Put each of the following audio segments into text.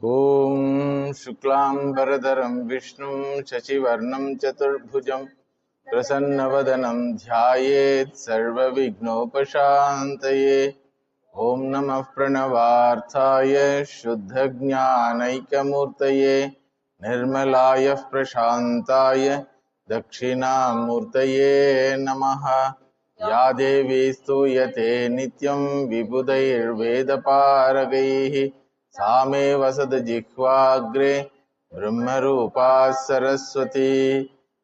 ॐ शुक्लांबरधरं विष्णुं शशिवर्णं चतुर्भुजं प्रसन्नवदनं ध्यायेत् सर्वविघ्नोपशान्तये। ॐ नमः प्रणवार्थाय शुद्धज्ञानैकमूर्तये निर्मलाय प्रशान्ताय दक्षिणामूर्तये नमः। या देवी स्तूयते नित्यं विबुधैर्वेदपारगैः सा मे वसदजिह्वाग्रे ब्रह्मरूपा सरस्वती।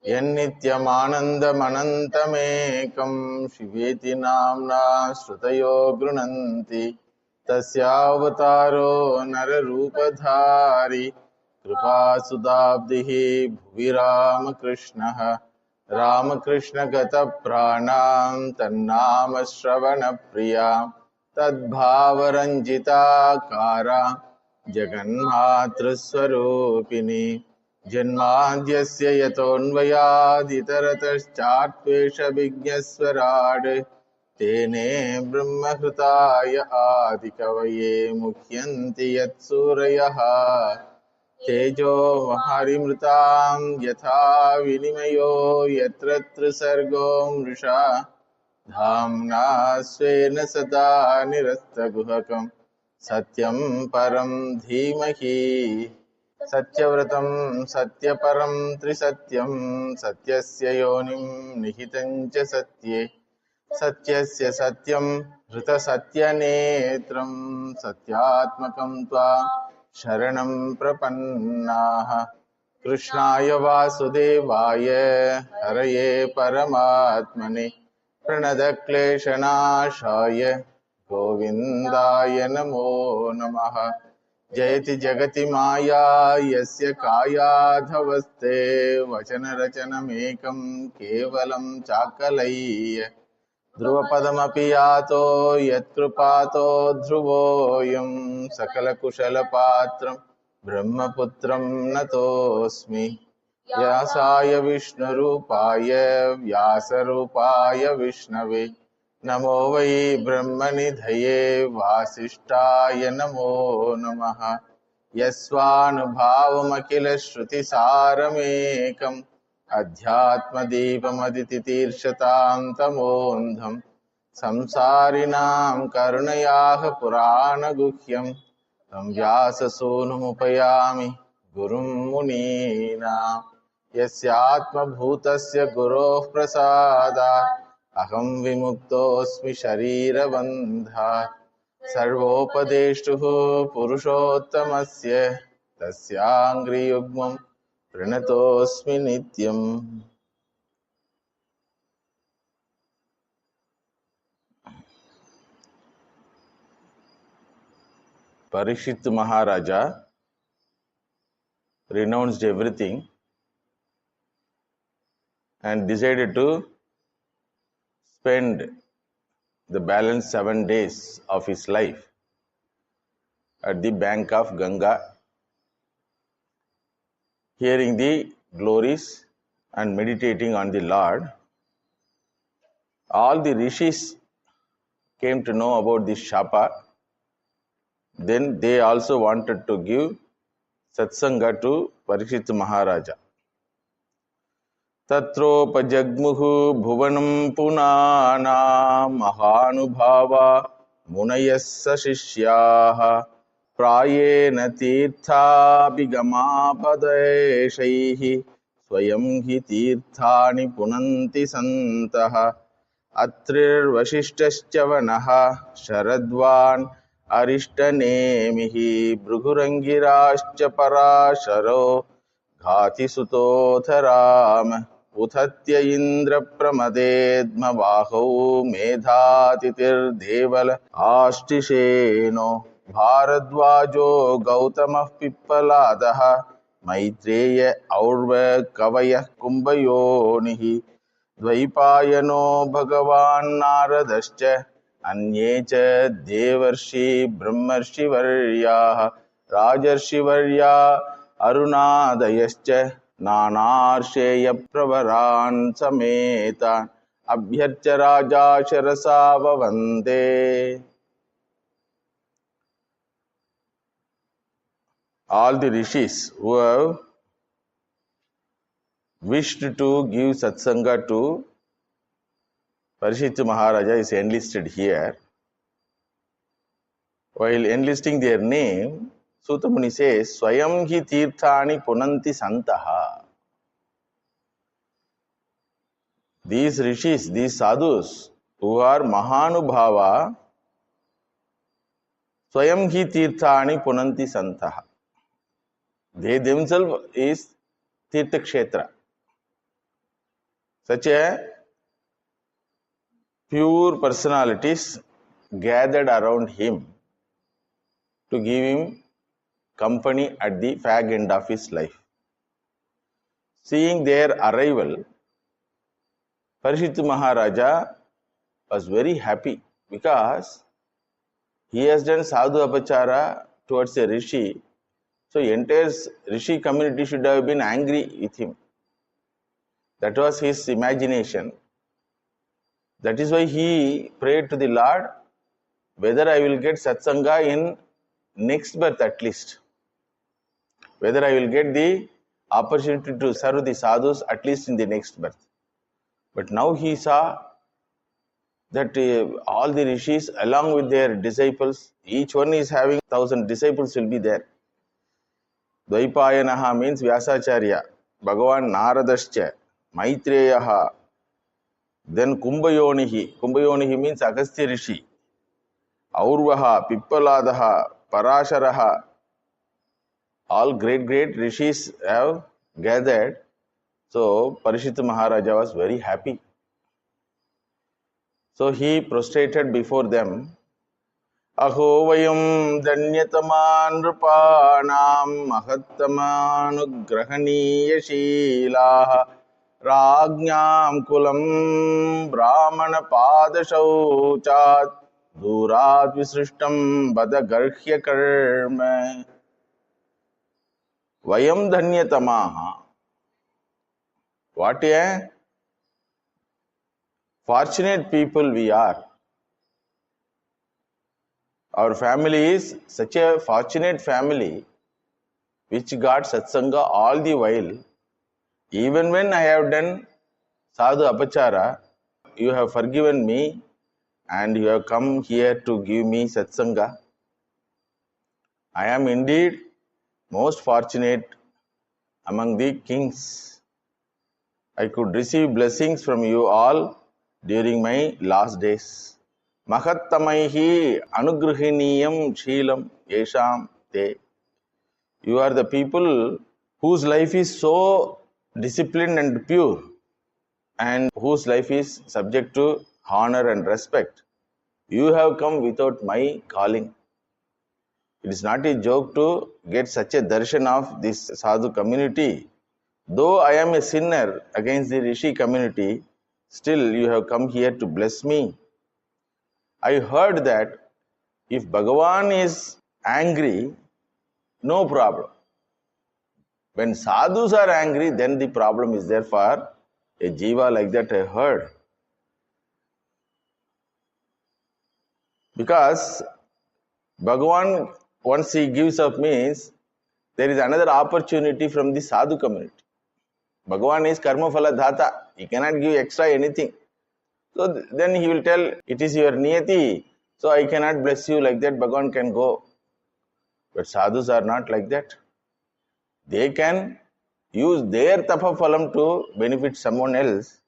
यन्नित्यमानन्दमनन्तमेकं शिवेति नाम्ना श्रुतयो गृह्णन्ति। तस्यावतारो नररूपधारी कृपासुदाब्धिः भुवि रामकृष्णः। रामकृष्णगतप्राणां तन्नाम श्रवणप्रिया तद्भावरञ्जिताकारा जगन्मातृस्वरूपिणी। जन्माद्यस्य यतोऽन्वयादितरतश्चात्वेषविज्ञस्वराड् तेने ब्रह्महृताय आदिकवये मुह्यन्ति यत्सूरयः। तेजो महारिमृतां यथा विनिमयो यत्र त्रिसर्गो मृषा धाम्ना स्वेन सदा निरस्तगुहकं सत्यं परं धीमहि। सत्यव्रतं सत्यपरं त्रिसत्यं सत्यस्य योनिं निहितं च सत्ये। सत्यस्य सत्यं हृतसत्यनेत्रं सत्यात्मकं त्वां शरणं प्रपन्नाः। कृष्णाय वासुदेवाय हरये परमात्मने प्रणतक्लेशनाशाय गोविन्दाय नमो नमः। जयति जगति माया यस्य कायाधवस्ते वचनरचनमेकं केवलं चाकलय्य। ध्रुवपदमपि यातो यत्कृपातो ध्रुवोऽयं सकलकुशलपात्रं ब्रह्मपुत्रं नतोऽस्मि। व्यासाय विष्णुरूपाय व्यासरूपाय विष्णवे नमो वै ब्रह्मनिधये वासिष्ठाय नमो नमः। यस्वानुभावमखिलश्रुतिसारमेकम् अध्यात्मदीपमदितितीर्षतां तमोऽन्धं संसारिणां करुणयाः पुराणगुह्यं तं व्याससूनुमुपयामि गुरुं मुनीनां। यस्यात्मभूतस्य गुरोः प्रसादात् अहं विमुक्तोऽस्मि शरीरबन्धात्। सर्वोपदेष्टुः पुरुषोत्तमस्य तस्याङ्घ्रियुग्मं प्रणतोऽस्मि नित्यम्। Parikshit Maharaja renounced everything and decided to spend the balance 7 days of his life at the bank of Ganga, hearing the glories and meditating on the Lord. All the rishis came to know about this Shapa. Then they also wanted to give satsanga to Parikshit Maharaja. Tatropajaggmuhu bhuvanam punana mahanubhava munayassa shishyaha prayena tirthabhigamapadeshaihi swayam hi tirthani punanti santaha. Atrirvashishtascha vanaha sharadvan अरिष्टनेमिहि भृगुरङ्गिराश्च पराशरो घाति सुतोऽथ Ram उथत्य इन्द्रप्रमदेद्मबाहौ मेधातिथिर्देवल आष्टिशेनो भारद्वाजो गौतमः पिप्पलादः मैत्रेय और्व कवयः कुम्भयोनिः द्वैपायनो भगवान् नारदश्च अन्ये च देवर्षि ब्रह्मर्षिवर्याः राजर्षिवर्या अरुणादयश्च नानार्षेयप्रवरान् समेतान् अभ्यर्च्य राजा शिरसा ववन्दे. all the rishis who have wished to give satsanga to Parishit Maharaja is enlisted here. While enlisting their name, Sutta Muni says, Swayam hi tirthani punanti santaha. These rishis, these sadhus, who are Mahanubhava, Swayam hi tirthani punanti santaha. They themselves is Tirtha Kshetra. Such a pure personalities gathered around him to give him company at the fag end of his life. Seeing their arrival, Parishit Maharaja was very happy because he has done sadhu apachara towards a rishi. So entire rishi community should have been angry with him. That was his imagination. That is why he prayed to the Lord, whether I will get satsanga in next birth at least. Whether I will get the opportunity to serve the sadhus at least in the next birth. But now he saw that all the rishis along with their disciples, each one is having 1,000 disciples will be there. Dvaipayanaha means Vyasacharya, Bhagavan Naradascha, Maitreyaha, then Kumbhayonihi. Kumbhayonihi means Agastya Rishi, Aurvaha, Pippaladaha, Parasharaha. All great rishis have gathered. So Parishit Maharaja was very happy. So he prostrated before them. Aho vayam danyataman rupanam mahattamanugrahaniya sheelaha rajñam kulam brahmana padashauchat durat visrishtam badagarhya karma. Vayam dhanyatamaha. What a fortunate people we are. Our family is such a fortunate family which got satsanga all the while. Even when I have done sadhu apachara, you have forgiven me and you have come here to give me satsanga. I am indeed most fortunate among the kings. I could receive blessings from you all during my last days. Mahattamaihi anugrahiniyam sheelam yesham te. You are the people whose life is so disciplined and pure and whose life is subject to honor and respect. You have come without my calling. It is not a joke to get such a darshan of this sadhu community. Though I am a sinner against the rishi community, still you have come here to bless me. I heard that if Bhagavan is angry, no problem. When sadhus are angry, then the problem is there for a jiva like that, I heard. Because Bhagavan, once he gives up means, there is another opportunity from the sadhu community. Bhagavan is karma phala dhata. He cannot give extra anything. So then he will tell, it is your niyati, so I cannot bless you like that, Bhagavan can go. But sadhus are not like that. They can use their tapa phalam to benefit someone else.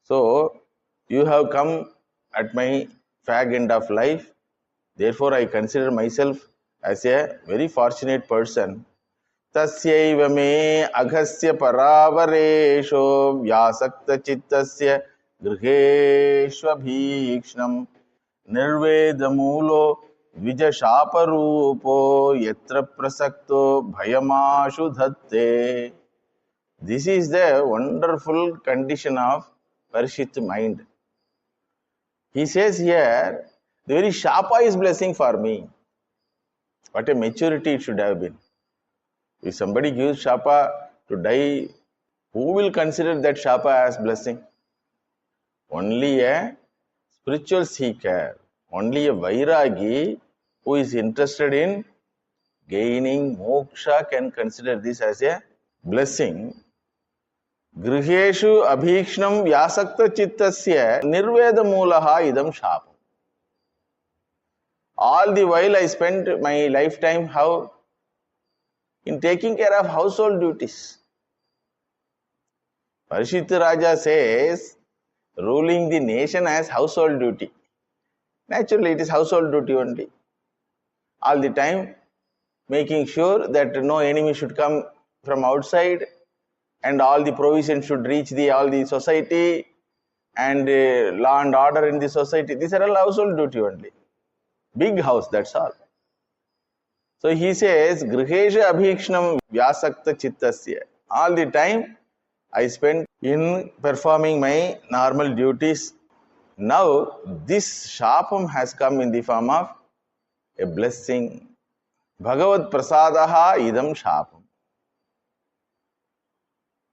So you have come at my fag end of life. Therefore I consider myself as a very fortunate person. Tasyaiva me aghasya paravaresho vyasakta chittasya griheshvabhikshnam nirvedamulo vijashaparupo yatra prasakto bhayamashu dhatte. This is the wonderful condition of Parishit mind. He says here, the very shapa is blessing for me. What a maturity it should have been. If somebody gives shapa to die, who will consider that shapa as blessing? Only a spiritual seeker, only a vairagi who is interested in gaining moksha can consider this as a blessing. Griheshu abhikshnam vyasakta chittasya nirveda mulaha idam shapam. All the while I spent my lifetime how? In taking care of household duties. Parishit Raja says, ruling the nation as household duty. Naturally, it is household duty only. All the time, making sure that no enemy should come from outside and all the provisions should reach all the society and law and order in the society. These are all household duty only. Big house, that's all. So he says, Grihesha abhikshnam vyasakta chittasya. All the time I spent in performing my normal duties. Now this shapam has come in the form of a blessing. Bhagavad prasadaha idam shapam.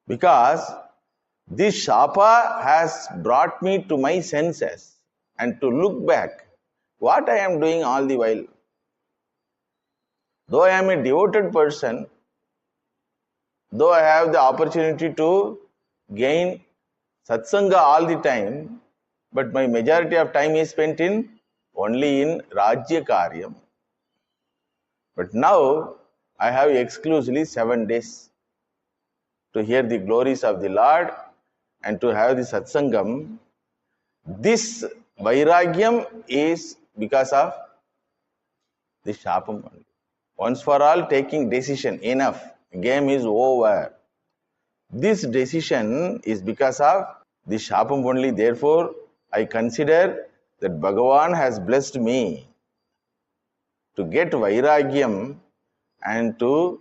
Because this shapa has brought me to my senses and to look back what I am doing all the while. Though I am a devoted person, though I have the opportunity to gain satsanga all the time, but my majority of time is spent only in Rajya Karyam. But now I have exclusively 7 days to hear the glories of the Lord and to have the satsangam. This vairagyam is because of the shapam only. Once for all, taking decision, enough, game is over. This decision is because of the shapam only. Therefore, I consider that Bhagavan has blessed me to get vairagyam and to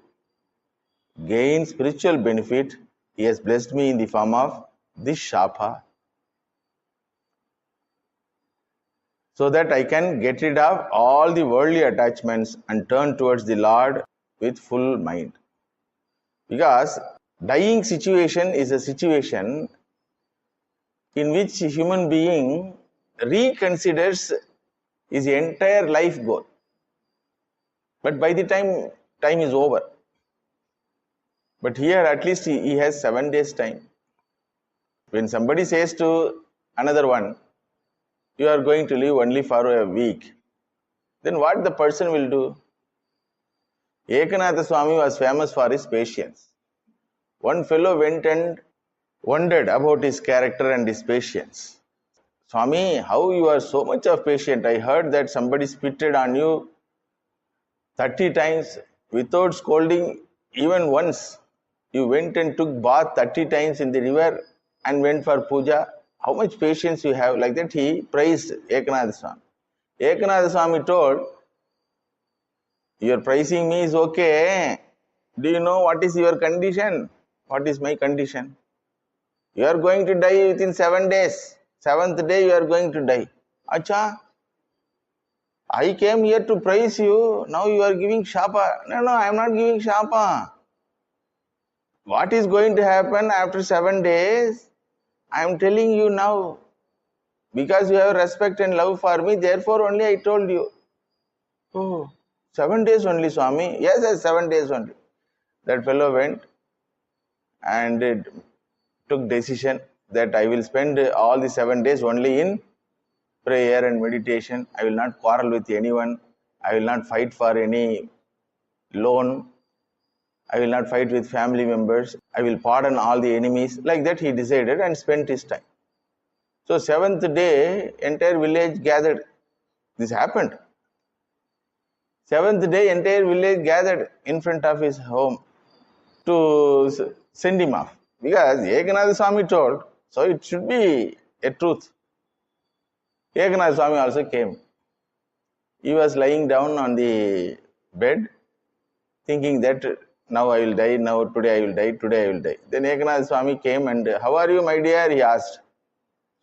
gain spiritual benefit. He has blessed me in the form of this shapa, so that I can get rid of all the worldly attachments and turn towards the Lord with full mind. Because dying situation is a situation in which a human being reconsiders his entire life goal. But by the time is over. But here at least he has 7 days time. When somebody says to another one, you are going to live only for a week, then what the person will do? Ekanath Swami was famous for his patience. One fellow went and wondered about his character and his patience. Swami, how you are so much of patient? I heard that somebody spitted on you 30 times without scolding even once. You went and took bath 30 times in the river and went for puja. How much patience you have? Like that he praised Ekanath Swami. Ekanath Swami told, your praising me is okay. Do you know what is your condition? What is my condition? You are going to die within 7 days. 7th day you are going to die. Acha, I came here to praise you. Now you are giving shapa. No, I am not giving shapa. What is going to happen after 7 days? I am telling you now. Because you have respect and love for me, therefore only I told you. Oh, 7 days only, Swami. Yes, 7 days only. That fellow went and took decision that I will spend all the 7 days only in prayer and meditation. I will not quarrel with anyone. I will not fight for any loan. I will not fight with family members. I will pardon all the enemies. Like that he decided and spent his time. So 7th day, entire village gathered. This happened. 7th day, entire village gathered in front of his home to send him off. Because Ekanath Swami told, so it should be a truth. Ekanath Swami also came. He was lying down on the bed, thinking that now I will die, now today I will die, today I will die. Then Ekanath Swami came and, how are you, my dear? He asked.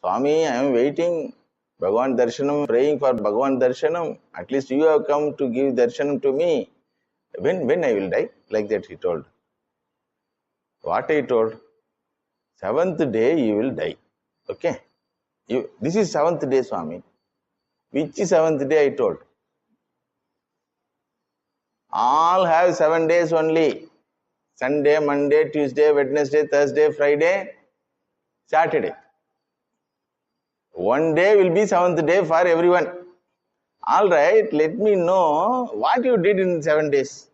Swami, I am waiting. Bhagavan Darshanam, praying for Bhagavan Darshanam. At least you have come to give Darshanam to me. When I will die? Like that he told. What I told? 7th day you will die. Okay. This is 7th day, Swami. Which is 7th day I told? All have 7 days only. Sunday, Monday, Tuesday, Wednesday, Thursday, Friday, Saturday. One day will be 7th day for everyone. All right, let me know what you did in 7 days.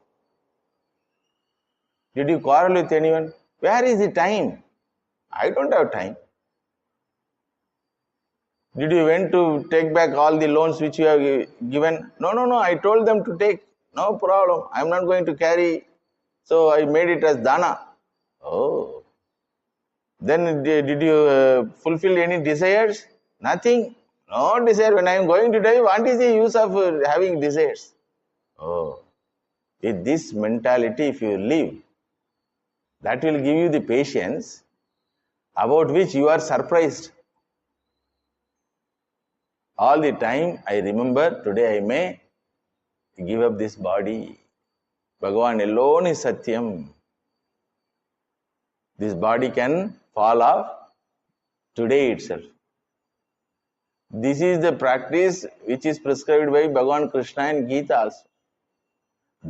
Did you quarrel with anyone? Where is the time? I don't have time. Did you went to take back all the loans which you have given? No, I told them to take. No problem. I'm not going to carry. So I made it as dana. Oh. Then did you fulfill any desires? Nothing. No desire. When I am going to die, what is the use of having desires? Oh. With this mentality, if you live, that will give you the patience about which you are surprised. All the time, I remember, today I may give up this body. Bhagavan alone is Satyam. This body can fall off today itself. This is the practice which is prescribed by Bhagavan Krishna in Gita also.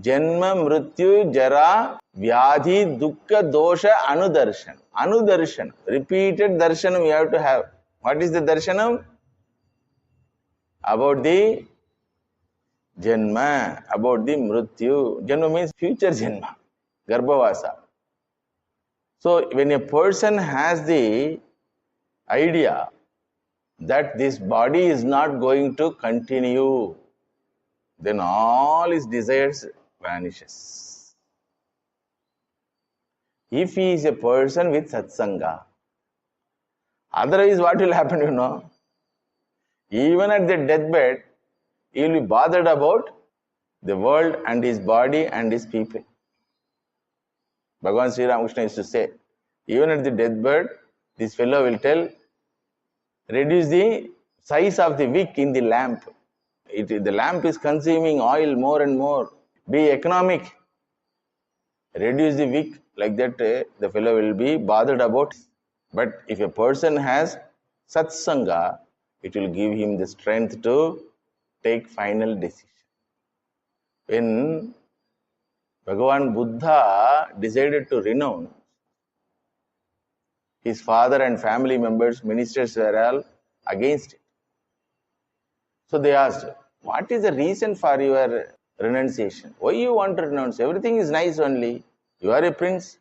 Janma, Mrityu, Jara, Vyadhi, Dukkha, Dosha, Anudarshan. Anudarshan. Repeated darshanam we have to have. What is the darshanam? About the Janma, about the Mrityu. Janma means future Janma. Garbhavasa. So when a person has the idea that this body is not going to continue, then all his desires vanishes. If he is a person with satsanga, otherwise what will happen, you know? Even at the deathbed, he will be bothered about the world and his body and his people. Bhagavan Sri Ramakrishna used to say, even at the deathbed, this fellow will tell, reduce the size of the wick in the lamp. The lamp is consuming oil more and more. Be economic. Reduce the wick. Like that, the fellow will be bothered about. But if a person has satsanga, it will give him the strength to take final decision. When Bhagavan Buddha decided to renounce, his father and family members, ministers were all against it. So they asked, what is the reason for your renunciation? Why you want to renounce? Everything is nice only. You are a prince.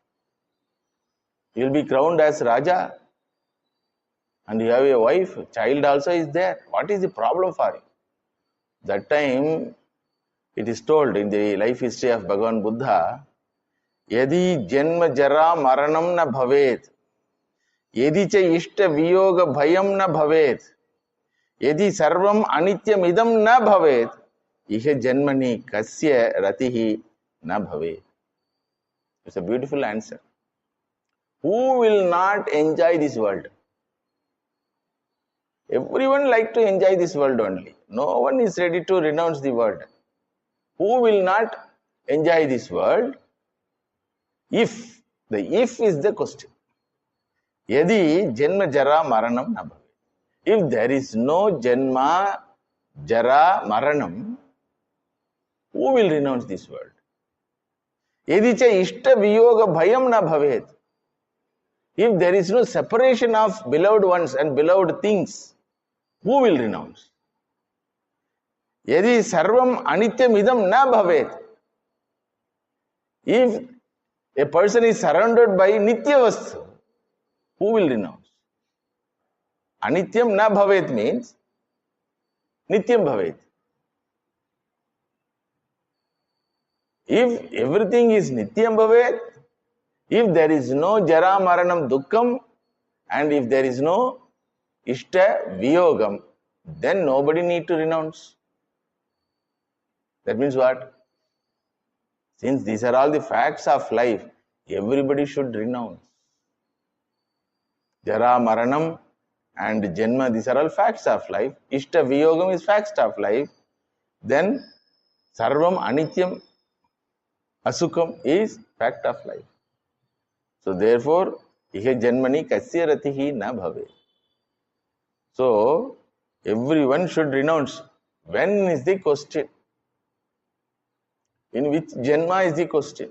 You will be crowned as Raja. And you have a wife. Child also is there. What is the problem for you? That time, it is told in the life history of Bhagavan Buddha, Yadi janma jara maranam na bhavet. Yadi cha ishta viyoga bhayam na bhavet. Yadi sarvam anityam idam na bhavet. Ihe janmani kasya ratihi na bhavet. It's a beautiful answer. Who will not enjoy this world? Everyone like to enjoy this world only. No one is ready to renounce the world. Who will not enjoy this world? If. The if is the question. Yadi janma jara maranam na bhavet. If there is no janma, jara, maranam, who will renounce this world? Yadi cha ishta viyoga bhayam na bhavet. If there is no separation of beloved ones and beloved things, who will renounce? Yadi sarvam anityam idam na bhavet. If a person is surrounded by nitya vastu, who will renounce? Anityam na bhavet means nityam bhavet. If everything is nityam bhavet, if there is no jara maranam dukkham, and if there is no ishta viyogam, then nobody need to renounce. That means what? Since these are all the facts of life, everybody should renounce. Jara, maranam and janma, these are all facts of life. Ishta viyogam is facts of life. Then sarvam anityam asukam is fact of life. So therefore, ihe janmani kasya ratihi na bhave. So everyone should renounce. When is the question? In which Janma is the question.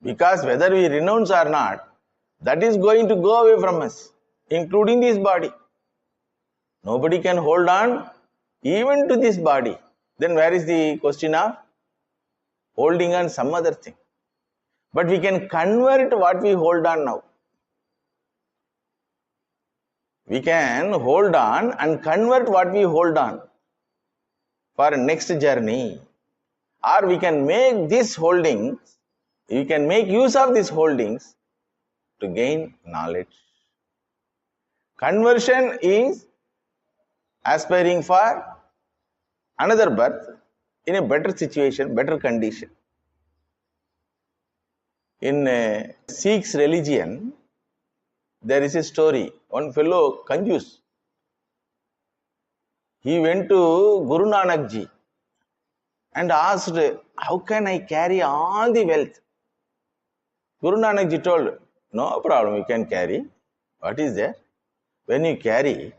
Because whether we renounce or not, that is going to go away from us, including this body. Nobody can hold on even to this body. Then where is the question of holding on some other thing? But we can convert what we hold on now. We can hold on and convert what we hold on for next journey. Or we can make this holdings, we can make use of these holdings to gain knowledge. Conversion is aspiring for another birth in a better situation, better condition. In Sikh's religion, there is a story. One fellow, Kanjus, he went to Guru Nanak Ji and asked, how can I carry all the wealth? Guru Nanak Ji told, no problem, you can carry. What is there? When you carry,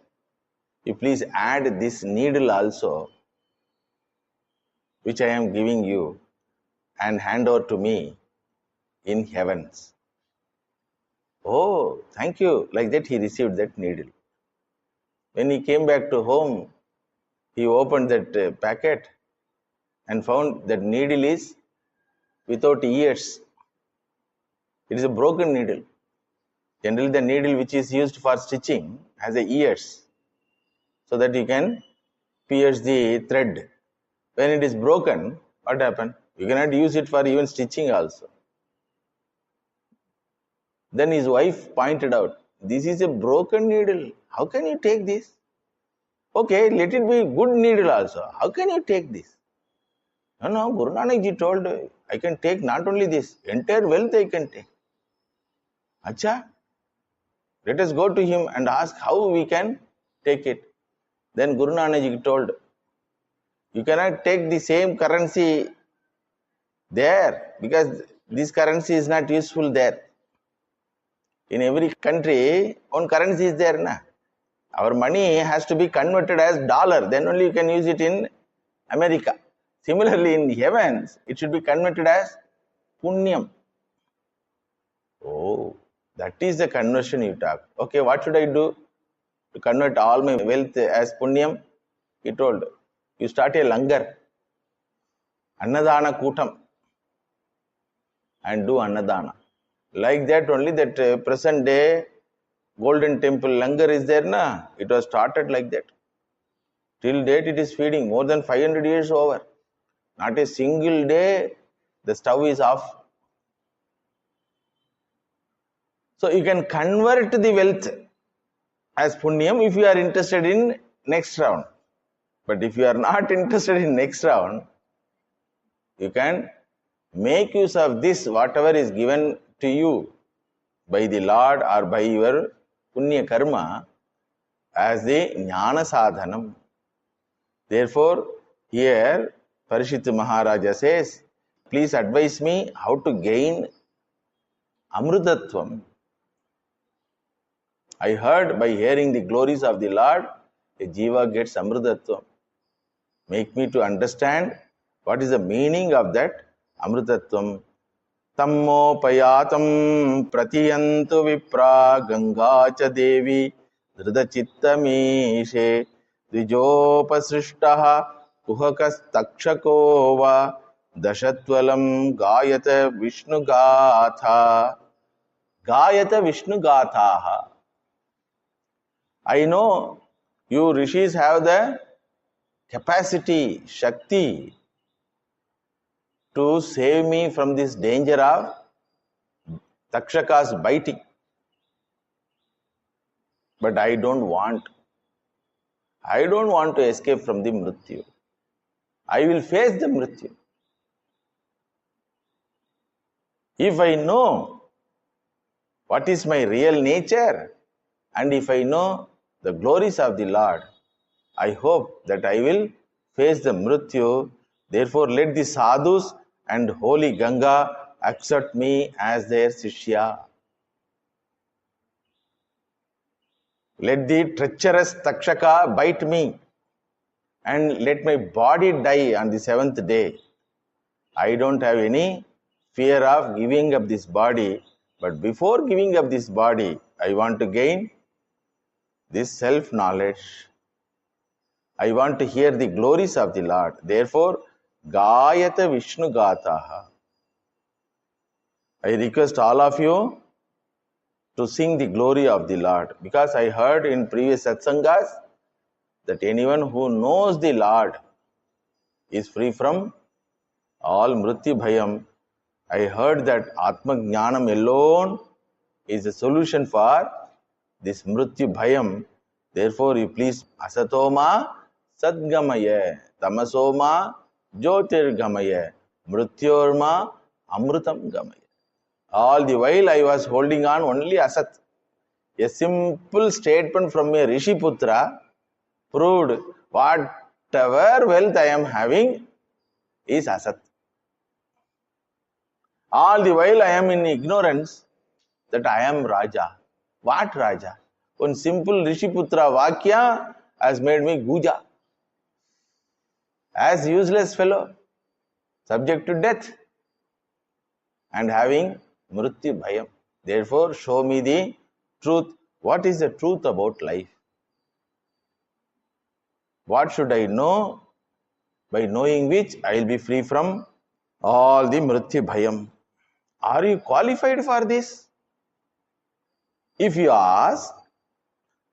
you please add this needle also, which I am giving you, and hand over to me in heavens. Oh, thank you. Like that he received that needle. When he came back to home, he opened that packet and found that needle is without ears. It is a broken needle. Generally the needle which is used for stitching has a ears, so that you can pierce the thread. When it is broken, what happened? You cannot use it for even stitching also. Then his wife pointed out, this is a broken needle. How can you take this? Okay, let it be good needle also. How can you take this? No, Guru Nanak Ji told, I can take not only this, entire wealth I can take. Acha, let us go to him and ask how we can take it. Then Guru Nanak Ji told, you cannot take the same currency there, because this currency is not useful there. In every country, one currency is there, na? Our money has to be converted as dollar, then only you can use it in America. Similarly, in the heavens, it should be converted as punyam. Oh, that is the conversion you talk. Okay, what should I do to convert all my wealth as punyam? He told, you start a langar, annadana kutam, and do annadana. Like that only, that present day Golden Temple langar is there, na? It was started like that. Till date it is feeding, more than 500 years over. Not a single day the stove is off. So you can convert the wealth as punyam if you are interested in next round. But if you are not interested in next round, you can make use of this, whatever is given to you by the Lord or by your punya karma, as the jnana sadhanam. Therefore, here Parishit Maharaja says, please advise me how to gain amrutatvam. I heard by hearing the glories of the Lord, a jiva gets amrutatvam. Make me to understand what is the meaning of that amrutatvam. Tammo payatam pratiyantu vipra ganga cha devi dhridachittameshe dvijopasrishtaha kuhakas takshakova dashatvalam gayata vishnu gatha. Gayata vishnu gatha. I know you rishis have the capacity, shakti, to save me from this danger of takshakas biting. But I don't want to escape from the mrityu. I will face the mrityu. If I know what is my real nature, and if I know the glories of the Lord, I hope that I will face the mrityu. Therefore, let the sadhus and holy Ganga accept me as their Shishya. Let the treacherous Takshaka bite me. and let my body die on the 7th day. I don't have any fear of giving up this body, but before giving up this body, I want to gain this self-knowledge. I want to hear the glories of the Lord. Therefore, Gayata Vishnu Gataha. I request all of you to sing the glory of the Lord, because I heard in previous satsangas that anyone who knows the Lord is free from all mrityu bhayam. I heard that Atma Jnanam alone is a solution for this mrityu bhayam. Therefore, you please asatoma sadgamaya, tamasoma jyotirgamaya, mrityorma amrutam gamaya. All the while I was holding on only asat. A simple statement from a Rishi Putra proved whatever wealth I am having is asat. All the while I am in ignorance that I am Raja. What Raja? One simple Rishi Putra Vakya has made me Guja. As useless fellow, subject to death and having Mrityu Bhayam. Therefore, show me the truth. What is the truth about life? What should I know? By knowing which I will be free from all the Mrityu Bhayam. Are you qualified for this? If you ask,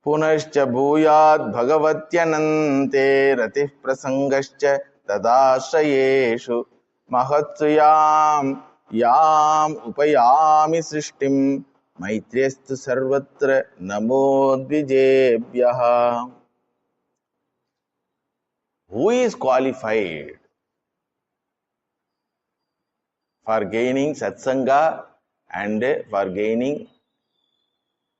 Punascha bhuyat bhagavatyanante ratih prasangascha tadashrayeshu mahatsuyam yam upayami srishtim maitryastu sarvatra namodvijebhyaha. Who is qualified for gaining satsanga and for gaining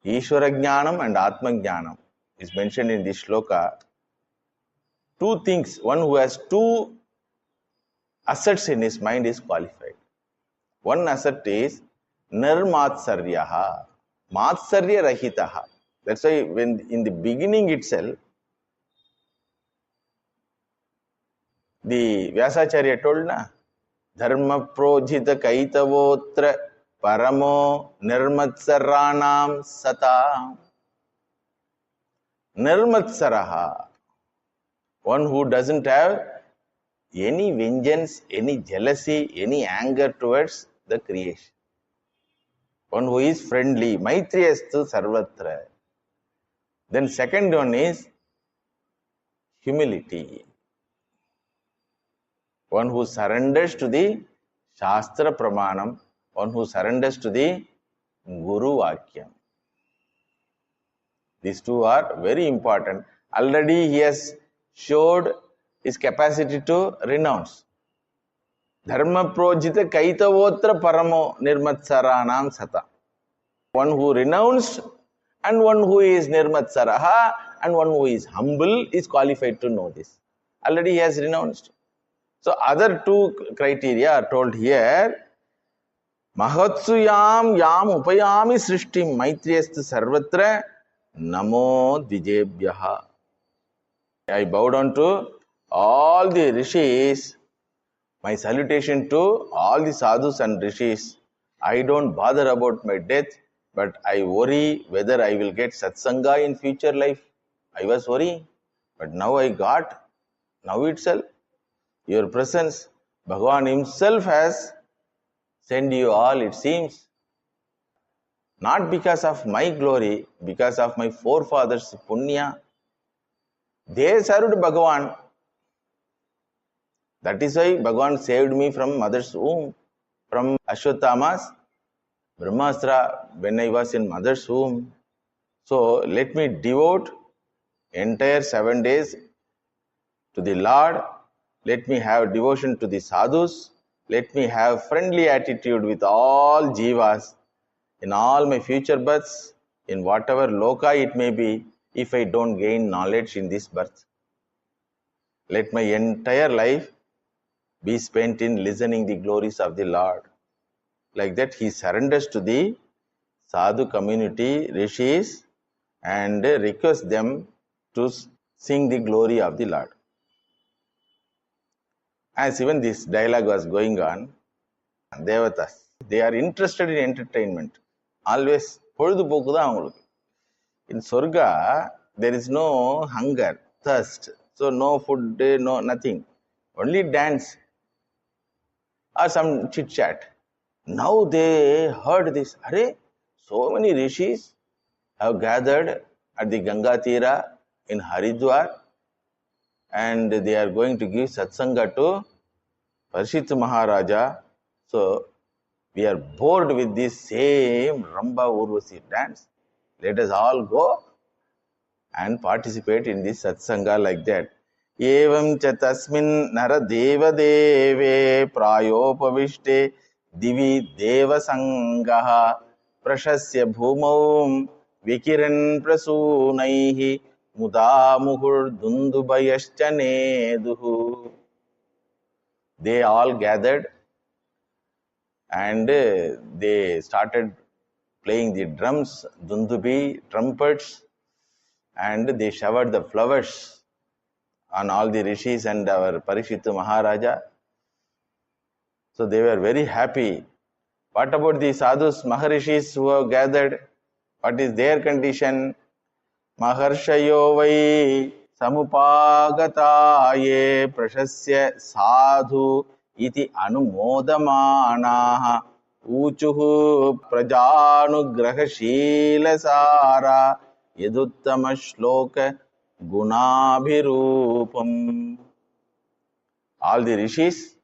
Ishvara Jnanam and Atma Jnanam? Is mentioned in this shloka. Two things. One who has two assets in his mind is qualified. One asset is nirmatsaryaha, matsarya rahitaha. That's why when in the beginning itself, the Vyasacharya told na, dharma projita kaitavotra paramo nirmatsaranam sata. Nirmatsaraha, one who doesn't have any vengeance, any jealousy, any anger towards the creation. One who is friendly, maitriyastu sarvatra. Then second one is humility. One who surrenders to the Shastra Pramanam, one who surrenders to the Guru Vakyam. These two are very important. Already he has showed his capacity to renounce. Dharma projita kaitavotra paramo nirmatsaranam sata. One who renounced and one who is nirmatsaraha and one who is humble is qualified to know this. Already he has renounced. So other two criteria are told here. Mahatsuyam yam upayami srishtim maitriyastu sarvatra namo dvijebhyaha. I bow down to all the rishis. My salutation to all the sadhus and rishis. I don't bother about my death, but I worry whether I will get satsanga in future life. I was worrying, but now I got, now itself, your presence. Bhagavan himself has sent you all, it seems. Not because of my glory, because of my forefathers' punya. They served Bhagavan. That is why Bhagavan saved me from mother's womb, from Ashwatthama's Brahmastra when I was in mother's womb. So let me devote entire 7 days to the Lord. Let me have devotion to the sadhus. Let me have friendly attitude with all jivas in all my future births, in whatever loka it may be, if I don't gain knowledge in this birth. Let my entire life be spent in listening the glories of the Lord. Like that, he surrenders to the sadhu community, rishis, and requests them to sing the glory of the Lord. As even this dialogue was going on, Devatas, they are interested in entertainment. Always, பொழுதுபோக்கு தான் அவங்களுக்கு. In Swarga, there is no hunger, thirst. So no food, no nothing. Only dance or some chit chat. Now they heard this. Arey, so many rishis have gathered at the Ganga Tira in Haridwar, and they are going to give satsanga to Parishit Maharaja. So we are bored with this same Ramba Urvasi dance. Let us all go and participate in this satsanga like that. Evam cha tasmin nara deva deve prayopavishte divi deva sangaha prashasya bhumaum vikiran prasunaihi mudamuhur dundubayascha neduhu. They all gathered and they started playing the drums, dundubi, trumpets, and they showered the flowers on all the rishis and our Parishit Maharaja. So they were very happy. What about the sadhus, maharishis who have gathered? What is their condition? Maharshayo vai samupagataye prashasya sadhu iti anumodamanaha uchuhu prajanugrahashila yaduttama shloka gunabhirupam. All the rishis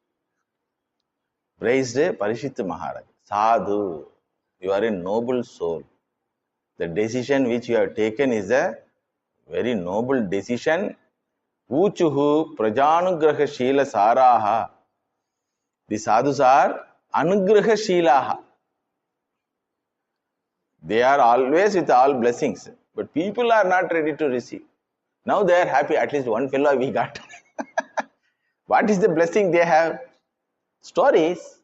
praised Parishit Maharaj. Sadhu, you are a noble soul. The decision which you have taken is a very noble decision. Uchuhu prajanugraha shila saraha. The sadhus are anugraha shilaha. They are always with all blessings, but people are not ready to receive. Now they are happy, at least one fellow we got. What is the blessing they have? Stories.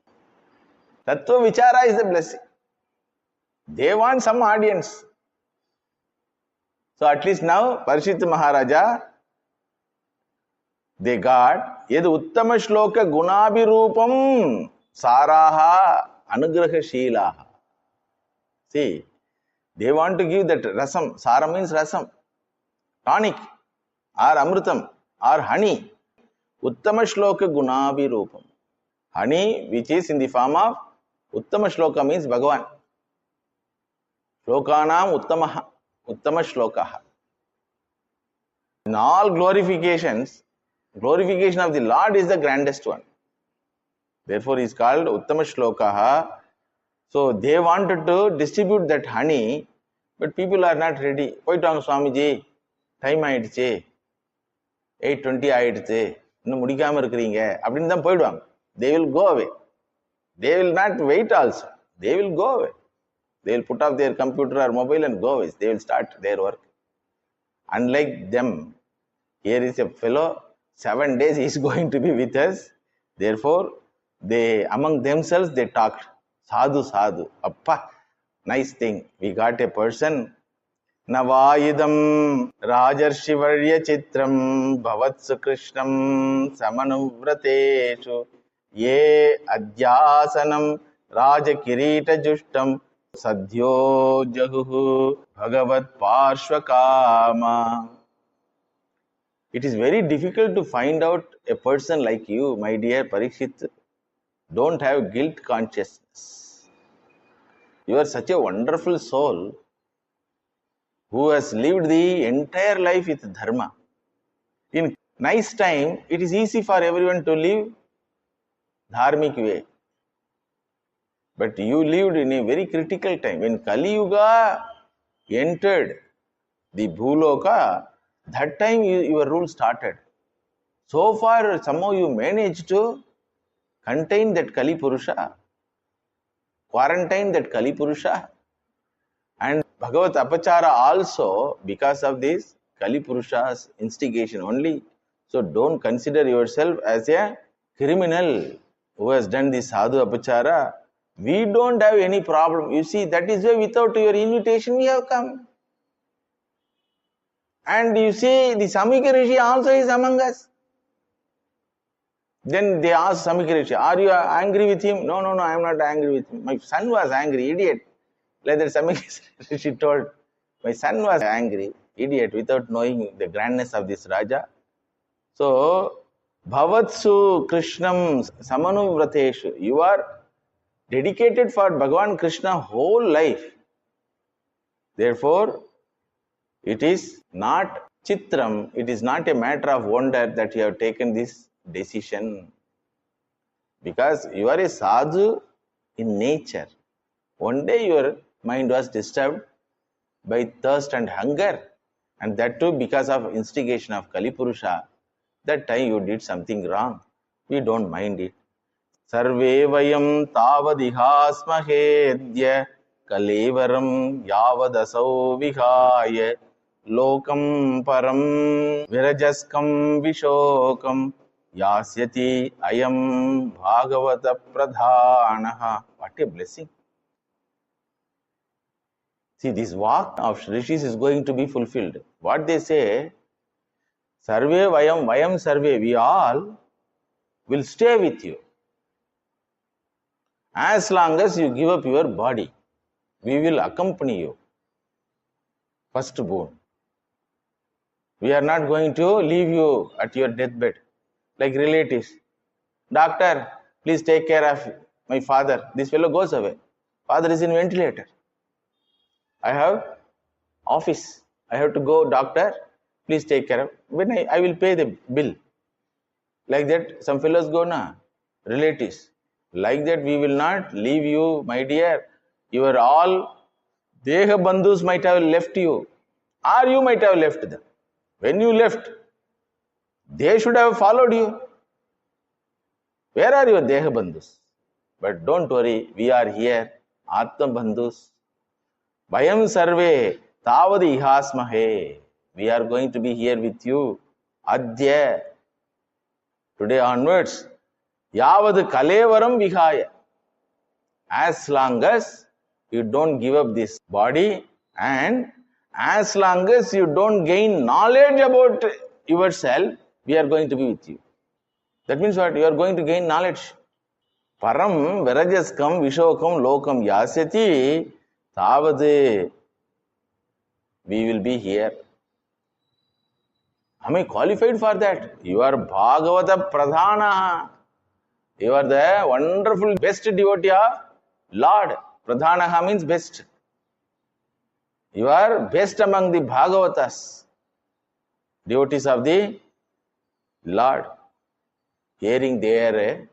Tattva Vichara is the blessing. They want some audience. So at least now, Parishit Maharaja, they got Yad Uttama Shloka Gunabhirupam Saraha Anugraha Shilaha. See, they want to give that rasam. Sara means rasam, tonic, or amrutam, or honey. Uttama Shloka Gunabhirupam. Honey, which is in the form of Uttama Shloka, means Bhagavan. Shlokanam Uttamaha. Uttama Shlokaha. In all glorifications, glorification of the Lord is the grandest one. Therefore, he is called Uttama Shlokaha. So, they wanted to distribute that honey, but people are not ready. Poitanga Swamiji, time ஆயிடுச்சு, 8:20 ஆயிடுச்சு, இன்னும் முடிக்காம இருக்கிறீங்க அப்படின்னு தான் போயிடுவாங்க. They will go away. They will not wait also. They will go away. They will put off their computer or mobile and go away. They will start their work. Unlike them, here is a fellow, 7 days he is going to be with us. Therefore, they among themselves they talked. Sadhu, sadhu. Appa, nice thing. We got a person. Navayidam Rajarshivarya Chitram Bhavatsu Krishnam Samanuvrateshu Ye Adhyasanam Raja Kirita Jushtam Sadhyo Jaguhu Bhagavat Parshvakama. It is very difficult to find out a person like you, my dear Parikshit, don't have guilt consciousness. You are such a wonderful soul who has lived the entire life with dharma. In nice time, it is easy for everyone to live dharmic way. But you lived in a very critical time. When Kali Yuga entered the Bhuloka, that time your rule started. So far, somehow you managed to contain that Kali Purusha, quarantine that Kali Purusha. And Bhagavat Apachara also, because of this Kali Purusha's instigation only. So don't consider yourself as a criminal who has done this Sadhu Apachara. We don't have any problem. You see, that is why without your invitation we have come. And you see, the Samika Rishi also is among us. Then they asked Samika Rishi, are you angry with him? No, I am not angry with him. My son was angry, idiot. Like that Samika Rishi told, my son was angry, idiot, without knowing the grandness of this Raja. So, Bhavatsu Krishnam Samanuvrateshu, you are dedicated for Bhagavan Krishna whole life. Therefore, it is not chitram, it is not a matter of wonder that you have taken this decision. Because you are a sadhu in nature. One day your mind was disturbed by thirst and hunger, and that too because of instigation of Kalipurusha. That time you did something wrong. We don't mind it. Sarve vayam tavadihasmahedya kalevaram yavadasau vihaya lokam param virajaskam vishokam yasyati ayam bhagavata pradhanaha. What a blessing. See, this walk of rishis is going to be fulfilled. What they say, sarve vayam sarve, we all will stay with you. As long as you give up your body, we will accompany you. Firstborn. We are not going to leave you at your deathbed like relatives. Doctor, please take care of my father. This fellow goes away. Father is in ventilator. I have office. I have to go, doctor. Please take care of. When I will pay the bill. Like that, some fellows go na, relatives. Like that, we will not leave you, my dear. Your all Deha Bandhus might have left you, or you might have left them. When you left, they should have followed you. Where are your Deha Bandhus? But don't worry, we are here, Atma Bandhus. Vayam sarve tavad ihasmahe. We are going to be here with you. Adya. Today onwards. Yavad kalevaram vihaya. As long as you don't give up this body, and as long as you don't gain knowledge about yourself, we are going to be with you. That means what? You are going to gain knowledge. Param virajaskam vishokam lokam yasyati tavad. We will be here. Am I qualified for that? You are Bhagavata Pradhana. You are the wonderful best devotee of Lord. Pradhanaha means best. You are best among the Bhagavatas, devotees of the Lord. Hearing their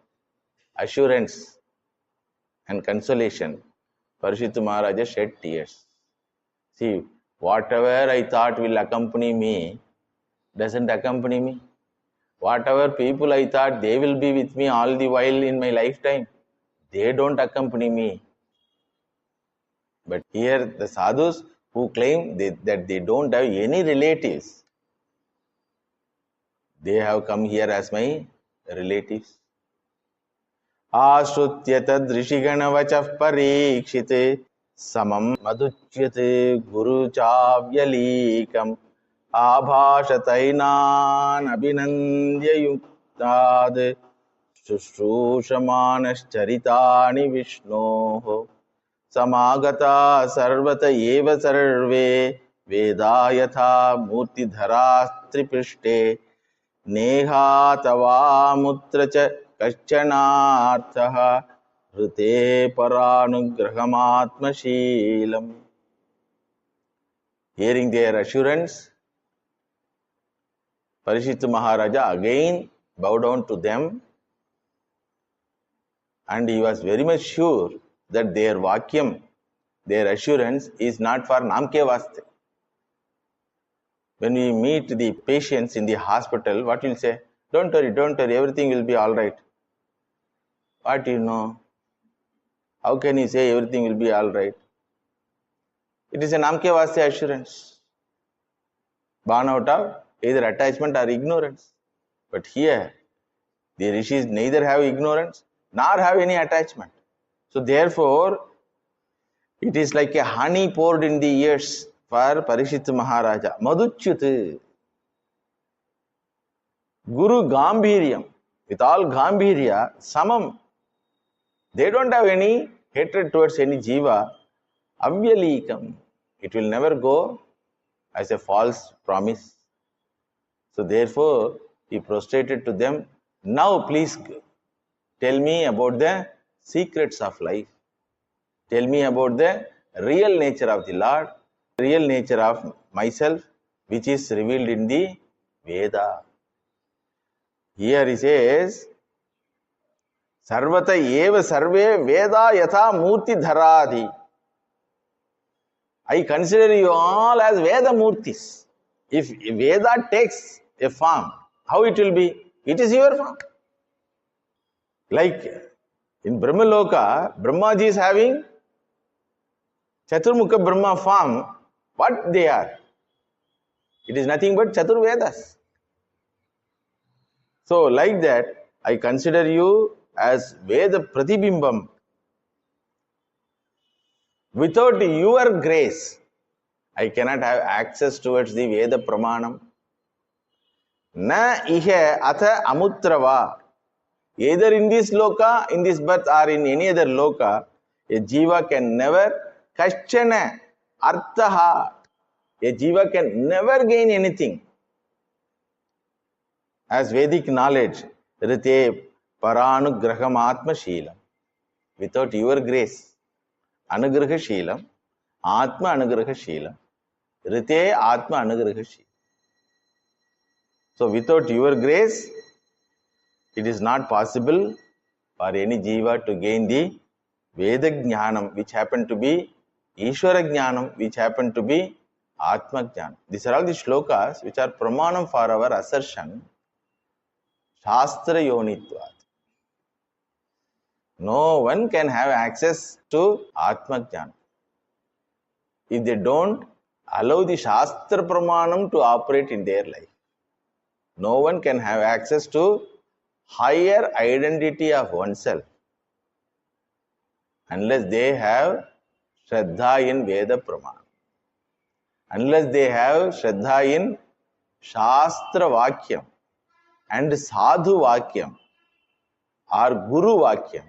assurance and consolation, Parishittu Maharaja shed tears. See, whatever I thought will accompany me, doesn't accompany me. Whatever people I thought they will be with me all the while in my lifetime, they don't accompany me. But here the sadhus who claim that they don't have any relatives, they have come here as my relatives. Ashrutya tad rishigana vachah parikshite samam madhuchyate guru chavyalikam abhashatainan abhinandya yuktad shushrushamanascharitani vishnoho samagata sarvata eva sarve vedayatha murtidharastripishte neha tavamutracha kachanarthaha hrute paranugrahamatmashilam. Hearing their assurance, Parishittu Maharaja again bowed down to them, and he was very much sure that their vakyam, their assurance is not for namke vaste. When we meet the patients in the hospital, what will say? Don't worry, everything will be all right. What do you know? How can you say everything will be all right? It is a namke vaste assurance, born out of either attachment or ignorance. But here, the rishis neither have ignorance nor have any attachment. So therefore, it is like a honey poured in the ears for Parishittu Maharaja. Madhuchyut. Guru Gambhiryam. with all gambhirya, samam. They don't have any hatred towards any jiva. Avyalikam. It will never go as a false promise. So therefore, he prostrated to them. Now please tell me about the secrets of life. Tell me about the real nature of the Lord, real nature of myself, which is revealed in the Veda. Here he says, Sarvata eva sarve Veda yatha murti dharadi. I consider you all as Veda murtis. If Veda takes a form, how it will be? It is your form. Like in Brahmaloka, Brahmaji is having Chaturmukha Brahma form. What they are? It is nothing but Chatur Vedas. So like that, I consider you as Veda Pratibimbam. Without your grace, I cannot have access towards the Veda Pramanam. Na ihe atha amutrava. Either in this loka, in this birth, or in any other loka, a jiva can never kashchana arthaha. A jiva can never gain anything. As Vedic knowledge, rite paranugraham atma sheelam. Without your grace, anugraha sheelam, atma anugraha sheelam, rite atma anugraha sheelam. So without your grace, it is not possible for any jiva to gain the Veda Jnanam, which happened to be Ishvara Jnanam, which happened to be Atma Jnanam. These are all the shlokas which are pramanam for our assertion. Shastra Yonitvat. No one can have access to Atma Jnanam if they don't allow the Shastra Pramanam to operate in their life. No one can have access to higher identity of oneself unless they have Shraddha in Veda Pramanam. Unless they have Shraddha in Shastra Vakyam and Sadhu Vakyam or Guru Vakyam,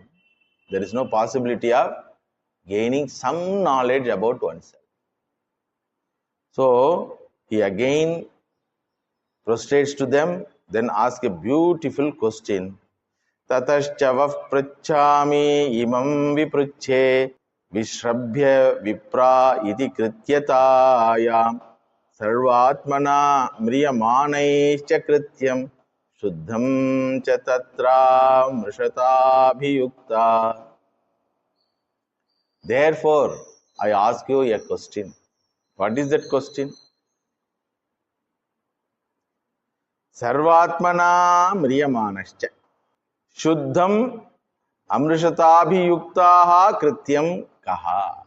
there is no possibility of gaining some knowledge about oneself. So, he again prostrates to them, then asks a beautiful question. Tataschavav prachami imam vipruche vishrabhya vipra iti krityatayam sarvatmana mriyamanaischa krityam shuddham cha tatra mrishatabhiyukta. Therefore, I ask you a question. What is that question? Sarvatmana mriyamanascha shuddham amrishatabhiyuktaha krityam kaha.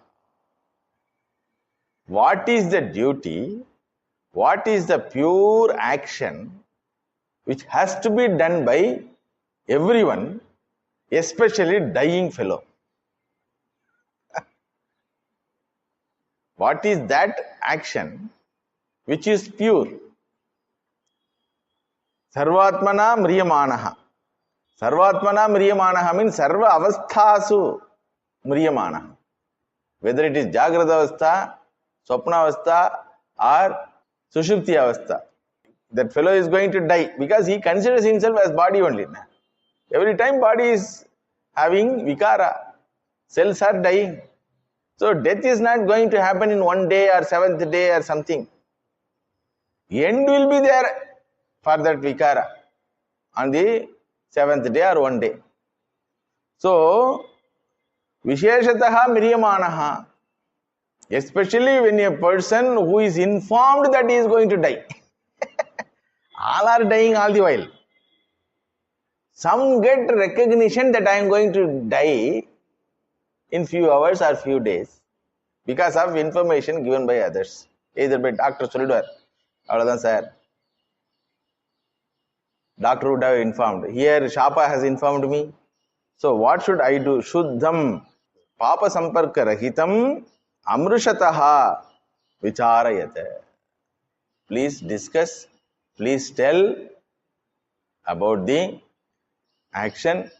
What is the duty? What is the pure action which has to be done by everyone, especially dying fellow? What is that action which is pure? Sarvatmana mriyamanaha. Sarvatmana mriyamanaha means sarva avasthasu mriyamanaha. Whether it is Jagrata avastha, Swapna avastha or Sushupti avastha. That fellow is going to die because he considers himself as body only. Every time body is having vikara, cells are dying. So death is not going to happen in one day or seventh day or something. End will be there for that vikara on the seventh day or one day. So, Visheshataha Miryamanaha, especially when a person who is informed that he is going to die. All are dying all the while. Some get recognition that I am going to die in few hours or few days because of information given by others. Either by doctor Solidar, Avladan sir. Doctor would have informed. Here Shapa has informed me. So what should I do? Shuddham Papa Samparka Rahitam Amrushataha Vicharayate. Please discuss, please tell about the action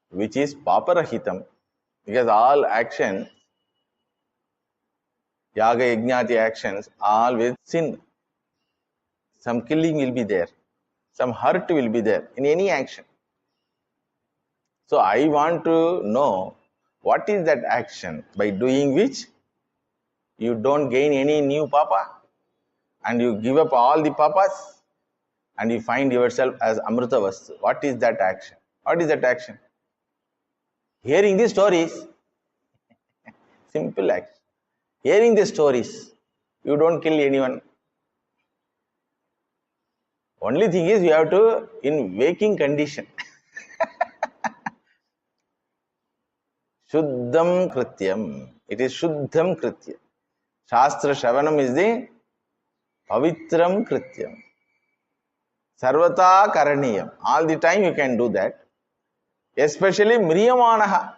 which is paparahitam, because all action, yaga yajnati actions, all with sin. Some killing will be there, some hurt will be there in any action. So I want to know what is that action by doing which you don't gain any new papa and you give up all the papas and you find yourself as Amrita Vastu. What is that action? What is that action? Hearing the stories, simple action. Hearing the stories, you don't kill anyone. Only thing is you have to, in waking condition, Shuddham Krityam. It is Shuddham Krityam. Shastra Shravanam is the Pavitram Krityam. Sarvata Karaniyam. All the time you can do that. Especially Mriyamanaha.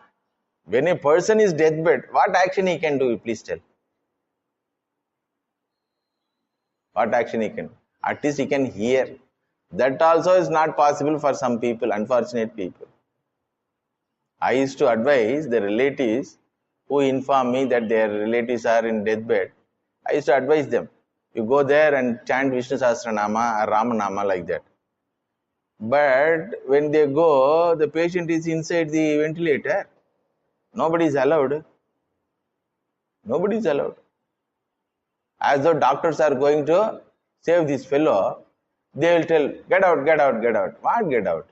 When a person is deathbed, what action he can do? Please tell. What action he can do? At least he can hear. That also is not possible for some people, unfortunate people. I used to advise the relatives who inform me that their relatives are in deathbed. I used to advise them. You go there and chant Vishnu Sahasranama or Ramanama like that. But when they go, the patient is inside the ventilator. Nobody is allowed. Nobody is allowed. As though doctors are going to save this fellow, they will tell, get out, get out, get out. What get out?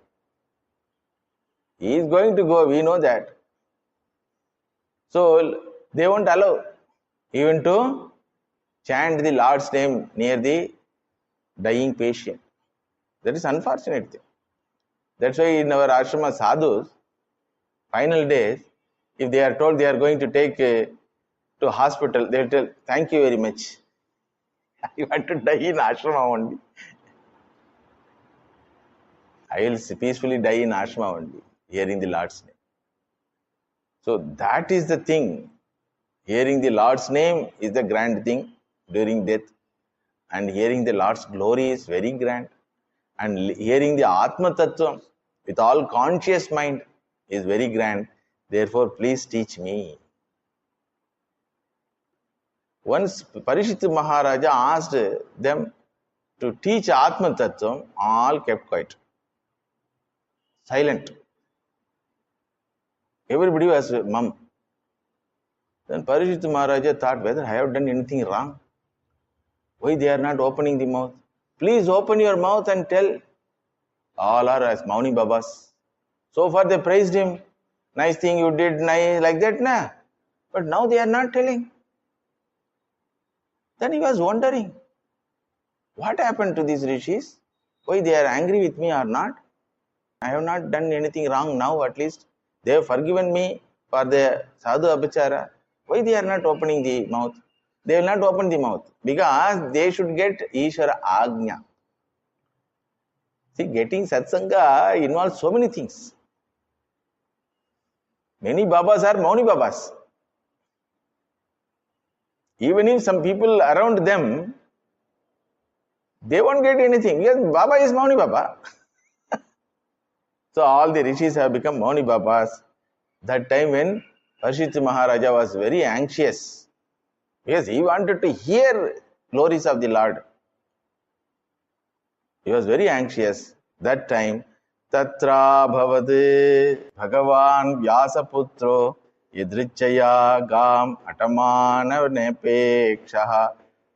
He is going to go, we know that. So they won't allow even to chant the Lord's name near the dying patient. That is unfortunate thing. That's why in our ashrama sadhus, final days, if they are told they are going to take to hospital, they will tell, thank you very much. I want to die in ashrama only. I will peacefully die in ashrama only, hearing the Lord's name. So that is the thing. Hearing the Lord's name is the grand thing during death. And hearing the Lord's glory is very grand. And hearing the Atma Tattva with all conscious mind is very grand. Therefore, please teach me. Once Parishit Maharaja asked them to teach Atma Tattva, all kept quiet. Silent. Everybody was mum. Then Parishit Maharaja thought whether I have done anything wrong. Why they are not opening the mouth? Please open your mouth and tell. All are as Mauni Babas. So far they praised him. Nice thing you did, nice, like that, nah. But now they are not telling. Then he was wondering, what happened to these rishis? Why they are angry with me or not? I have not done anything wrong now, at least. They have forgiven me for the sadhu abhachara. Why they are not opening the mouth? They will not open the mouth because they should get Ishvara Agnya. See, getting satsanga involves so many things. Many Babas are Mauni Babas. Even if some people around them, they won't get anything. Yes, Baba is Mauni Baba. So all the rishis have become Mauni Babas. That time when Parishit Maharaja was very anxious. Yes, he wanted to hear glories of the Lord. He was very anxious. That time, Tatra Bhavade Bhagavan Vyasaputro Yadrichaya Gam Atamana Nepekshaha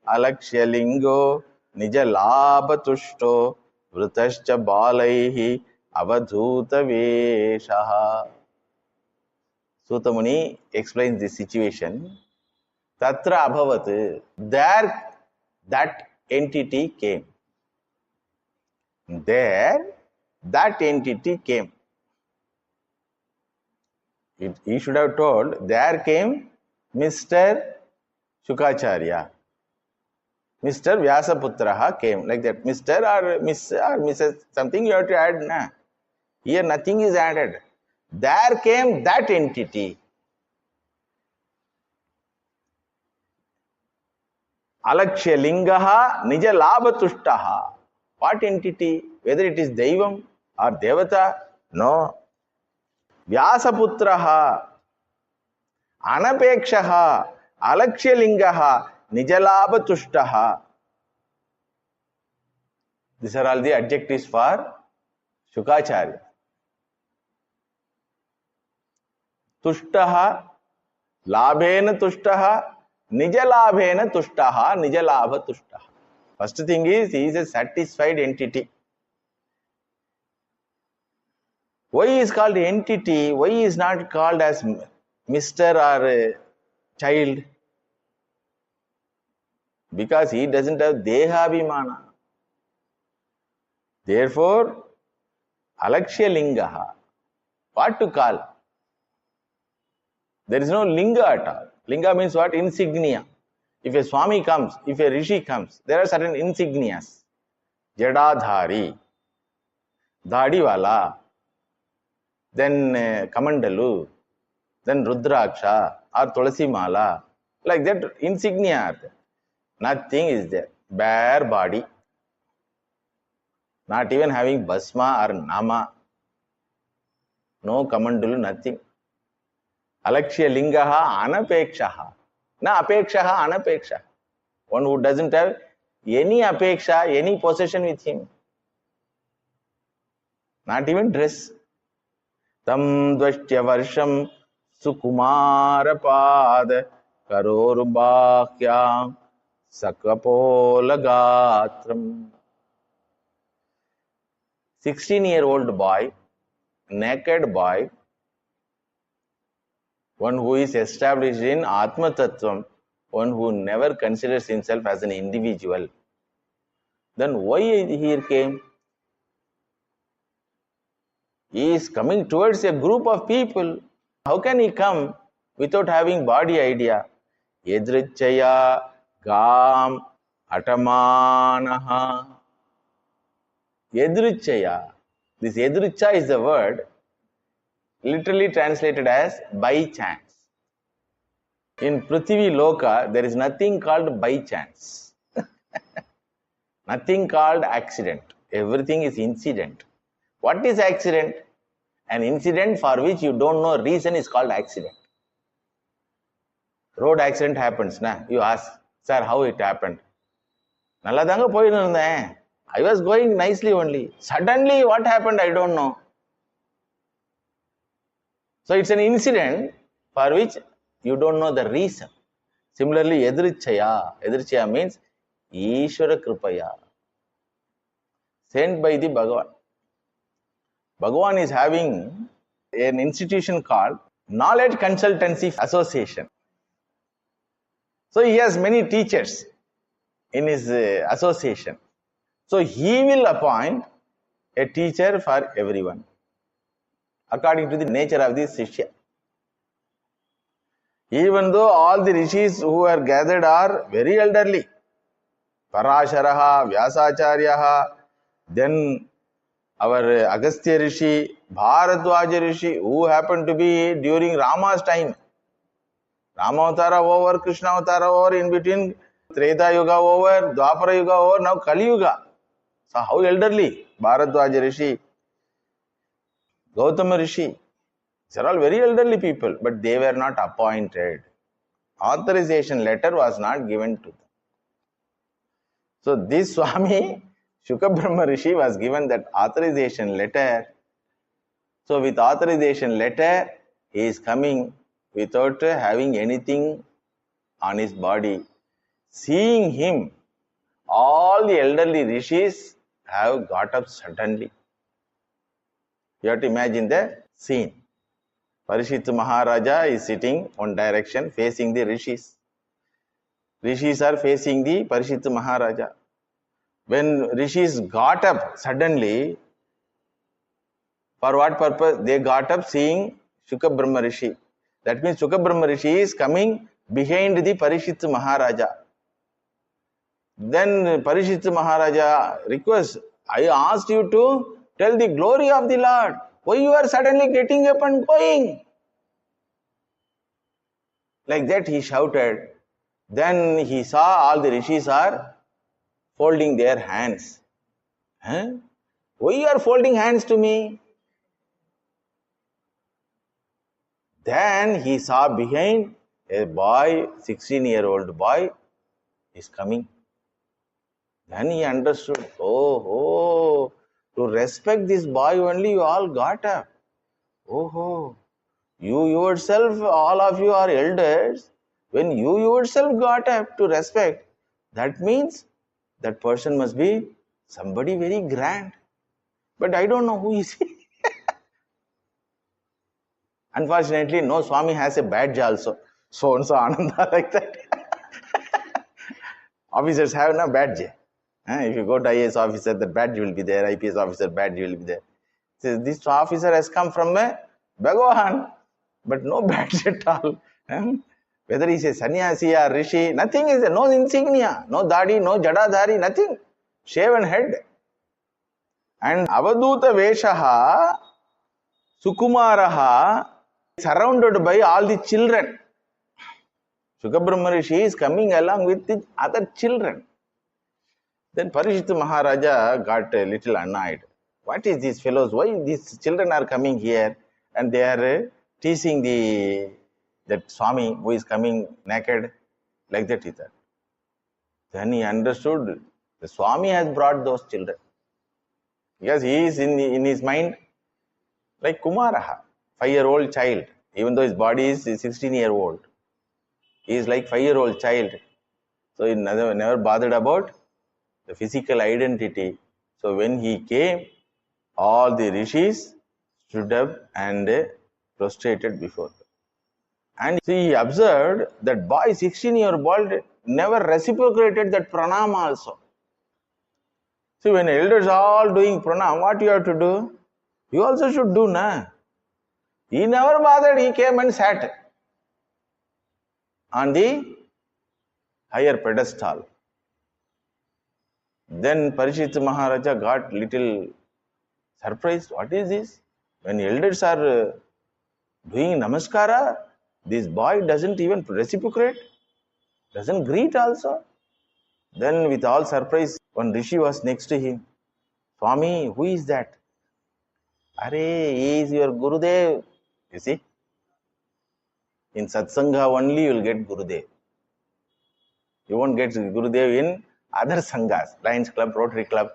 Alakshya Lingo Nija Labhatushto Vrutascha Balaihi Avadhuta Veshaha. Suta Muni explains this situation. Tatra Abhavat, there that entity came. There that entity came. He should have told, there came Mr. Shukacharya. Mr. Vyasaputraha came, like that. Mr. or Miss or Mrs. something you have to add. Nah. Here nothing is added. There came that entity. Alakshya lingaha nija labhatushtaha. What entity? Whether it is Deivam or Devata No. Vyasaputraha, Anapekshaha, Alakshalingaha, Nijalabhatushtaha. These are all the adjectives for Shukacharya. Tushtaha, Labhena Tushtaha, Nijalabhena Tushtaha, Nijalabha Tushtaha. First thing is, he is a satisfied entity. Why is called entity? Why is not called as Mr. or child? Because he doesn't have Dehabhimana. Therefore, Alakshya Lingaha. What to call? There is no linga at all. Linga means what? Insignia. If a Swami comes, if a Rishi comes, there are certain insignias. Jadadhari, Dhadiwala, then Kamandalu, then Rudraksha or Tulasi Mala. Like that, insignia are there. Nothing is there. Bare body. Not even having Basma or Nama. No Kamandalu, nothing. Alakshya Lingaha Anapekshaha. Na Apekshaha Anapekshaha. One who doesn't have any Apeksha, any possession with him. Not even dress. Tam dvashtya varsham sukumara pad karorubhakyam sakapolagatram. 16-year-old boy, naked boy, one who is established in Atma Tattvam, one who never considers himself as an individual. Then why he here came? He is coming towards a group of people. How can he come without having body idea? Yedrichaya gam atamanaha. Yedrichaya. This yedricha is the word literally translated as by chance. In Prithvi Loka, there is nothing called by chance. Nothing called accident. Everything is incident. What is accident? An incident for which you don't know reason is called accident. Road accident happens, na? You ask, sir, how it happened? Nalladanga poyirundhen. I was going nicely only. Suddenly what happened, I don't know. So it's an incident for which you don't know the reason. Similarly, Yadrichaya. Yadrichaya means Ishvara Kripaya. Sent by the Bhagavan. Bhagavan is having an institution called Knowledge Consultancy Association. So he has many teachers in his association. So he will appoint a teacher for everyone, according to the nature of the Shishya. Even though all the rishis who are gathered are very elderly, Parasharaha, Vyasacharyaha, then our Agastya Rishi, Bharadwaja Rishi, who happened to be during Rama's time. Rama Avtara over, Krishna Avtara over, in between Treta Yuga over, Dwapara Yuga over, now Kali Yuga. So how elderly? Bharadwaja Rishi, Gautama Rishi. These are all very elderly people, but they were not appointed. Authorization letter was not given to them. So this Swami, Shukabrahma Rishi, was given that authorization letter. So with authorization letter, he is coming without having anything on his body. Seeing him, all the elderly rishis have got up suddenly. You have to imagine the scene. Parishit Maharaja is sitting one direction facing the rishis. Rishis are facing the Parishit Maharaja. When rishis got up suddenly, for what purpose? They got up seeing Shukabrahma Rishi. That means Shukabrahma Rishi is coming behind the Parishit Maharaja. Then Parishit Maharaja requests, I asked you to tell the glory of the Lord. Why you are suddenly getting up and going? Like that he shouted. Then he saw all the rishis are folding their hands. Huh? Why you are folding hands to me? Then he saw behind a boy, 16-year-old boy is coming. Then he understood, oh, to respect this boy only you all got up. Oh, you yourself, all of you are elders. When you yourself got up to respect, that means that person must be somebody very grand. But I don't know who is he. Unfortunately, no Swami has a badge also. So and so Ananda, like that. Officers have no badge. If you go to IAS officer, the badge will be there. IPS officer, badge will be there. So this officer has come from a Bhagavan, but no badge at all. Whether he's a sannyasi or rishi, nothing is there. No insignia, no dadi, no jadadhari, nothing. Shaven head. And Avaduta Veshaha, Sukumaraha, surrounded by all the children. Sukabrahma Rishi is coming along with the other children. Then Parishita Maharaja got a little annoyed. What is these fellows? Why these children are coming here and they are teasing that Swami who is coming naked, like that he thought. Then he understood the Swami has brought those children. Because he is in his mind like Kumaraha, 5-year-old child, even though his body is 16-year-old. He is like 5-year-old child. So he never bothered about the physical identity. So when he came, all the rishis stood up and prostrated before him. And he observed that boy, 16-year-old, never reciprocated that pranam also. See, when elders are all doing pranam, what you have to do? You also should do, na? He never bothered, he came and sat on the higher pedestal. Then Parishita Maharaja got little surprised. What is this? When elders are doing namaskara, this boy doesn't even reciprocate, doesn't greet also. Then with all surprise, one rishi was next to him. Swami, who is that? Are, he is your Gurudev. You see? In Satsanga only you will get Gurudev. You won't get Gurudev in other sanghas, Lions Club, Rotary Club.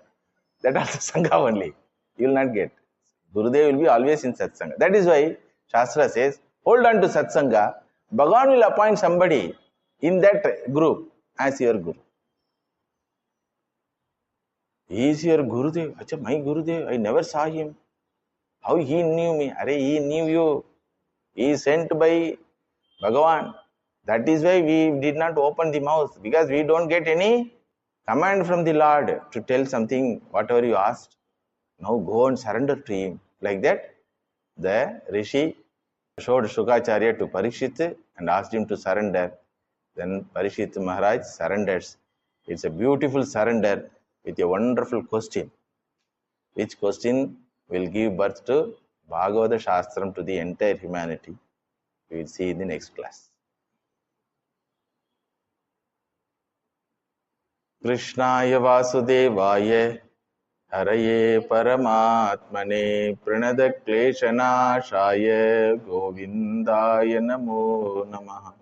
That also Sangha only. You will not get. Gurudev will be always in Satsanga. That is why Shastra says, hold on to Satsanga. Bhagavan will appoint somebody in that group as your Guru. He is your Gurudev. Achha, my Gurudev, I never saw him. How he knew me? Are, he knew you. He is sent by Bhagavan. That is why we did not open the mouth, because we don't get any command from the Lord to tell something, whatever you asked. Now go and surrender to him. Like that, the Rishi showed Shukacharya to Parikshit and asked him to surrender. Then Parikshit Maharaj surrenders. It's a beautiful surrender with a wonderful question. Which question will give birth to Bhagavata Shastram to the entire humanity. We will see in the next class. Krishnaya Vasudevaya Haraye Paramatmane Pranada Kleshanashaya Govindaya Namo Namaha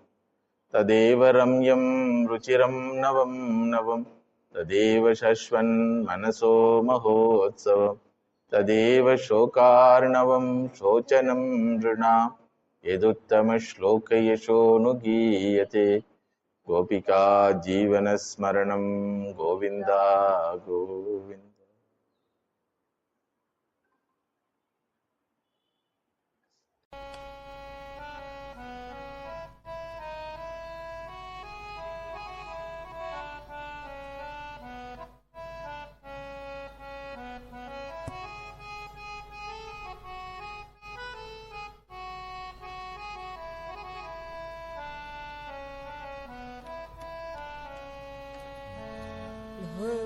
Tadeva Ramyam Ruchiram Navam Navam Tadeva Shashvan Manaso Mahotsavam Tadeva Shokarnavam Shochanam Rina Yeduttama Shloka Yasho Nugiyate Gopika Jivana Smaranam Govinda Govinda.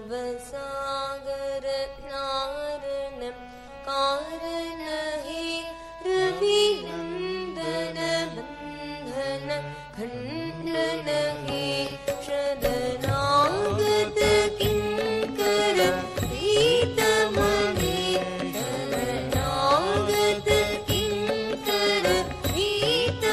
भवसागर नारणं कारण हे रविनन्दन बन्धन खण्डन हे शरणागत किङ्कर प्रीतमने शरणागत किङ्कर प्रीतमने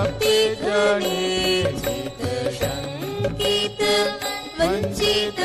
प्राप्तिधने जित शङ्कित वञ्चित